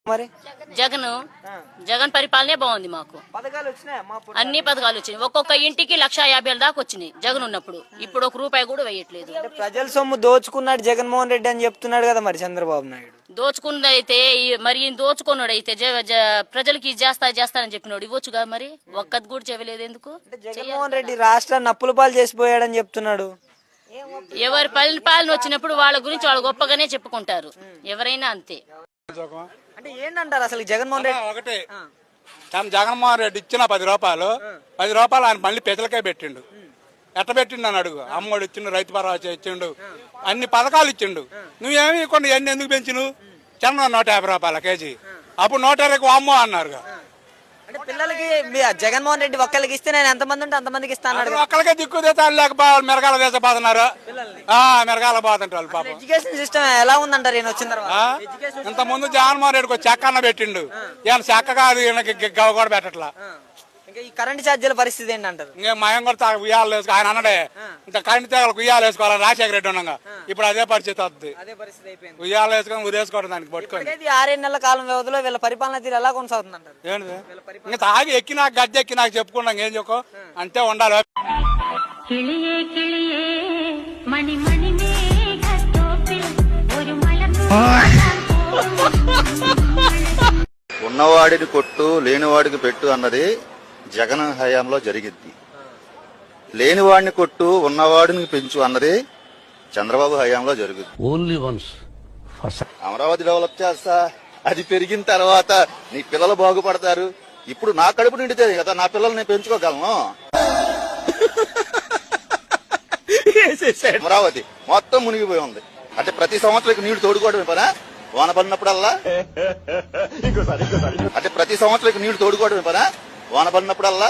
మరి జగన్ పరిపాలనే బాగుంది. మాకు పథకాలు వచ్చినాయి, అన్ని పథకాలు వచ్చినాయి. ఒక్కొక్క ఇంటికి 1,50,000 దాకా వచ్చినాయి జగన్ ఉన్నప్పుడు. ఇప్పుడు ₹1 కూడా వేయట్లేదు. ప్రజల సొమ్ము దోచుకున్నాడు జగన్మోహన్ రెడ్డి అని చెప్తున్నాడు కదా మరి చంద్రబాబు నాయుడు. దోచుకున్నదైతే మరి దోచుకున్నాడు అయితే ప్రజలకి చేస్తానని చెప్పినాడు ఇవ్వచ్చుగా. మరి ఒక్కది కూడా చెవలేదు ఎందుకు? జగన్మోహన్ రెడ్డి రాష్ట్రాన్ని అప్పుల పాలు చేసిపోయాడని చెప్తున్నాడు. ఎవరి పాలన వచ్చినప్పుడు వాళ్ళ గురించి వాళ్ళు గొప్పగానే చెప్పుకుంటారు. ఎవరైనా అంతే. అంటే ఏంటంటారు అసలు జగన్మోహన్ రెడ్డి? ఒకటే, జగన్మోహన్ రెడ్డి ఇచ్చిన ₹10 ఆయన మళ్ళీ పెద్దలకే పెట్టిండు. ఎట్ట పెట్టిండు అని అడుగు. అమ్మఒడి ఇచ్చిండు, రైతు భరోసా ఇచ్చిండు, అన్ని పథకాలు ఇచ్చిండు. నువ్వేమి కొన్ని ఎన్ని ఎందుకు పెంచిను? చిన్న ₹150 కేజీ, అప్పుడు 120కు అమ్మో అన్నారు. అంటే పిల్లలకి జగన్మోహన్ రెడ్డి ఒక్కరికి ఇస్తే నేను ఎంతమంది ఉంటే అంతమందికి ఇస్తాను. ఒక్కరికే దిక్కు లేక మెరగాల వేసపోతున్నారు. మెరగాల పోతుంటారు పాపం. ఎడ్యుకేషన్ సిస్టమ్ ఎలా ఉందంటారు ఈయన వచ్చిన తర్వాత? ఇంత ముందు జగన్మోహన్ రెడ్డికి చెక్క అన్న పెట్టిండు. ఈయన చెక్క కాదు, ఈయనకి గవ కూడా పెట్టట్లా. ఈ కరెంట్ ఛార్జీల పరిస్థితి ఏంటంటారు? మయం కూడా ఉయ్యాలు వేసుకో ఆయన అన్నడే, ఇంకా కరెంట్ తీగలకు ఉయ్యాలు వేసుకోవాలి రాజశేఖర రెడ్డి ఉండగా. ఇప్పుడు అదే పరిస్థితి వస్తుంది. ఉయ్యాలు వేసుకొని ఉరేసుకోవడం దానికి పట్టుకోండి. 6 నెలల కాలం వ్యవధిలో వీళ్ళ పరిపాలన తీరు ఎలా కొనసాగుతుంది అంటారు? ఏంటి ఇంకా తాగి ఎక్కి నాకు గద్దె ఎక్కి నాకు చెప్పుకున్నాం ఏం చెప్పు అంతే ఉండాలి. ఉన్నవాడిని కొట్టు లేనివాడికి పెట్టు అన్నది జగన్ హయాంలో జరిగింది. లేనివాడిని కొట్టు ఉన్నవాడిని పెంచు అన్నది చంద్రబాబు హయాంలో జరుగుద్ది. ఓన్లీ వన్స్ అమరావతి డెవలప్ చేస్తా, అది పెరిగిన తర్వాత నీ పిల్లలు బాగుపడతారు. ఇప్పుడు నా కడుపు నిండితే కదా నా పిల్లల్ని నేను పెంచుకోగలను. అమరావతి మొత్తం మునిగిపోయి ఉంది. అంటే ప్రతి సంవత్సరం నీళ్లు తోడుకోవడమే పనా? వాన పడినప్పుడల్లా అంటే ప్రతి సంవత్సరం నీళ్లు తోడుకోవడమే పనా? వాన పడినప్పుడల్లా